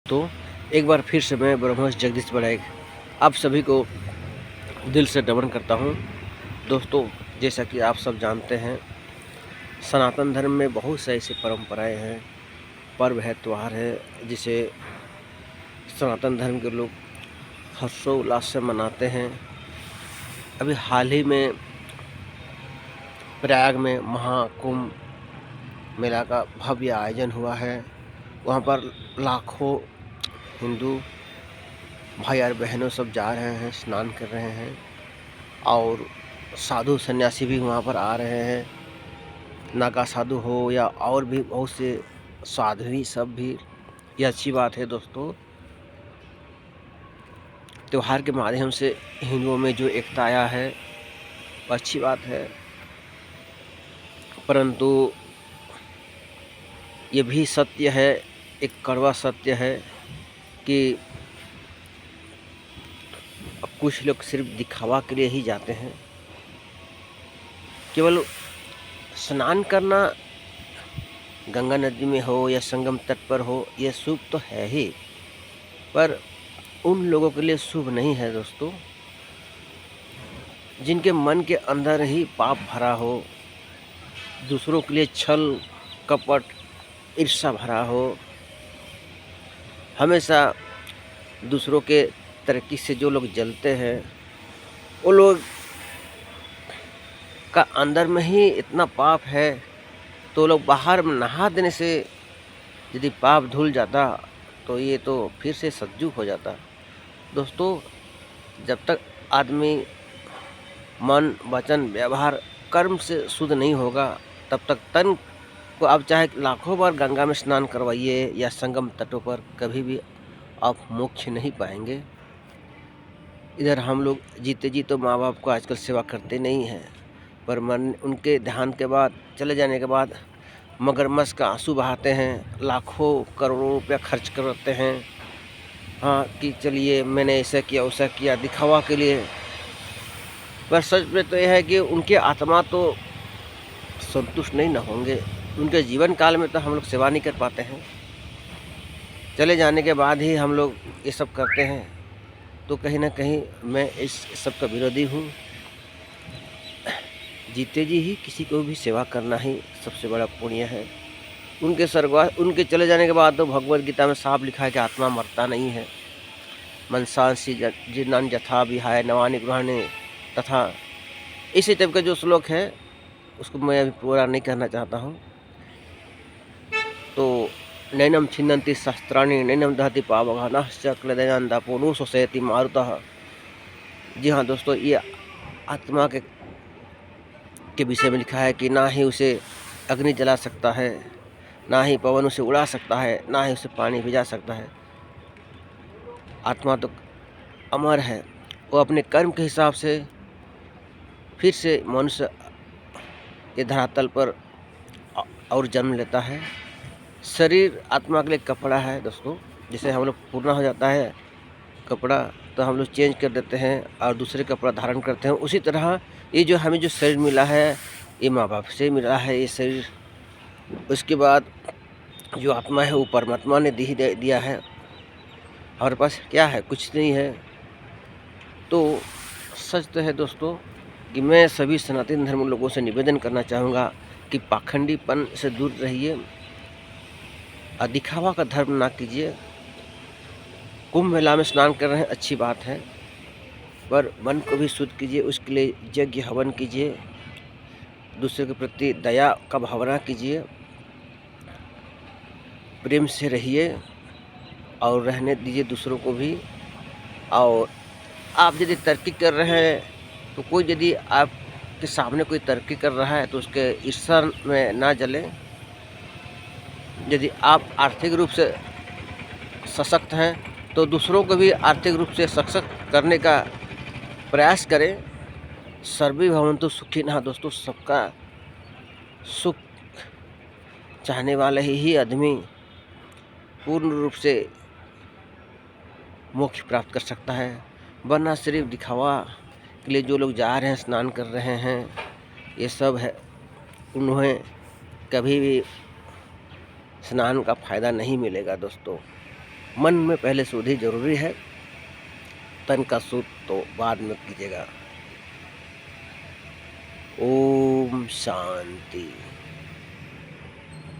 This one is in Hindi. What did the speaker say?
तो एक बार फिर से मैं ब्रह्मर्षि जगदीश बड़ैक आप सभी को दिल से नमन करता हूँ। दोस्तों, जैसा कि आप सब जानते हैं, सनातन धर्म में बहुत से ऐसी परंपराएं हैं, पर्व है, त्यौहार है, जिसे सनातन धर्म के लोग हर्षोल्लास से मनाते हैं। अभी हाल ही में प्रयाग में महाकुंभ मेला का भव्य आयोजन हुआ है। वहाँ पर लाखों हिंदू भाई और बहनों सब जा रहे हैं, स्नान कर रहे हैं और साधु सन्यासी भी वहाँ पर आ रहे हैं। नागा साधु हो या और भी बहुत से साध्वी सब भी। यह अच्छी बात है दोस्तों। त्योहार के माध्यम से हिंदुओं में जो एकता आया है वह अच्छी बात है, परंतु ये भी सत्य है, एक कड़वा सत्य है कि अब कुछ लोग सिर्फ दिखावा के लिए ही जाते हैं। केवल स्नान करना गंगा नदी में हो या संगम तट पर हो, यह शुभ तो है ही, पर उन लोगों के लिए शुभ नहीं है दोस्तों, जिनके मन के अंदर ही पाप भरा हो, दूसरों के लिए छल कपट ईर्ष्या भरा हो, हमेशा दूसरों के तरक्की से जो लोग जलते हैं, वो लोग का अंदर में ही इतना पाप है, तो लोग बाहर में नहा देने से यदि पाप धुल जाता तो ये तो फिर से सज्जू हो जाता। दोस्तों, जब तक आदमी मन वचन व्यवहार कर्म से शुद्ध नहीं होगा, तब तक तन को आप चाहे लाखों बार गंगा में स्नान करवाइए या संगम तटों पर, कभी भी आप मोक्ष नहीं पाएंगे। इधर हम लोग जीते जी तो माँ बाप को आजकल सेवा करते नहीं हैं, पर मन उनके ध्यान के बाद चले जाने के बाद मगरमच्छ का आंसू बहाते हैं, लाखों करोड़ों रुपया खर्च करते हैं। हाँ कि चलिए मैंने ऐसा किया वैसा किया, दिखावा के लिए। पर सच में तो यह है कि उनकी आत्मा तो संतुष्ट नहीं न होंगे। उनके जीवन काल में तो हम लोग सेवा नहीं कर पाते हैं, चले जाने के बाद ही हम लोग ये सब करते हैं। तो कहीं ना कहीं मैं इस सब का विरोधी हूँ। जीते जी ही किसी को भी सेवा करना ही सबसे बड़ा पुण्य है। उनके चले जाने के बाद तो भगवद गीता में साफ लिखा है कि आत्मा मरता नहीं है। मनसांसी जिन्नान यथा विहाय नवानि गृहाणि, तथा इसी टाइप का जो श्लोक है उसको मैं अभी पूरा नहीं कहना चाहता हूँ। तो नैनम छिन्नन्ति शस्त्राणि नैनम दहति पावकः नश्च क्लेदयान्दापो नु शोषयति मारुतः। जी हाँ दोस्तों, ये आत्मा के विषय में लिखा है कि ना ही उसे अग्नि जला सकता है, ना ही पवन उसे उड़ा सकता है, ना ही उसे पानी भिजा सकता है। आत्मा तो अमर है, वो अपने कर्म के हिसाब से फिर से मनुष्य ये धरातल पर और जन्म लेता है। शरीर आत्मा के लिए कपड़ा है दोस्तों। जैसे हम लोग पूर्णा हो जाता है कपड़ा, तो हम लोग चेंज कर देते हैं और दूसरे कपड़ा धारण करते हैं। उसी तरह ये जो हमें जो शरीर मिला है, ये माँ बाप से मिला है ये शरीर। उसके बाद जो आत्मा है वो परमात्मा ने दिया है। हमारे पास क्या है? कुछ नहीं है। तो सच तो है दोस्तों कि मैं सभी सनातन धर्म लोगों से निवेदन करना चाहूँगा कि पाखंडीपन से दूर रहिए, दिखावा का धर्म ना कीजिए। कुंभ मेला में स्नान कर रहे हैं, अच्छी बात है, पर मन को भी शुद्ध कीजिए। उसके लिए यज्ञ हवन कीजिए, दूसरे के प्रति दया का भावना कीजिए, प्रेम से रहिए और रहने दीजिए दूसरों को भी। और आप यदि तरक्की कर रहे हैं तो कोई यदि आपके सामने कोई तरक्की कर रहा है तो उसके ईर्ष्या में ना जलें। यदि आप आर्थिक रूप से सशक्त हैं तो दूसरों को भी आर्थिक रूप से सशक्त करने का प्रयास करें। सर्वे भवन्तु सुखिनः। दोस्तों, सबका सुख चाहने वाले ही आदमी पूर्ण रूप से मोक्ष प्राप्त कर सकता है, वरना सिर्फ दिखावा के लिए जो लोग जा रहे हैं, स्नान कर रहे हैं, ये सब है, उन्हें कभी भी स्नान का फ़ायदा नहीं मिलेगा दोस्तों। मन में पहले शुद्धि जरूरी है, तन का शुद्ध तो बाद में कीजिएगा। ओम शांति।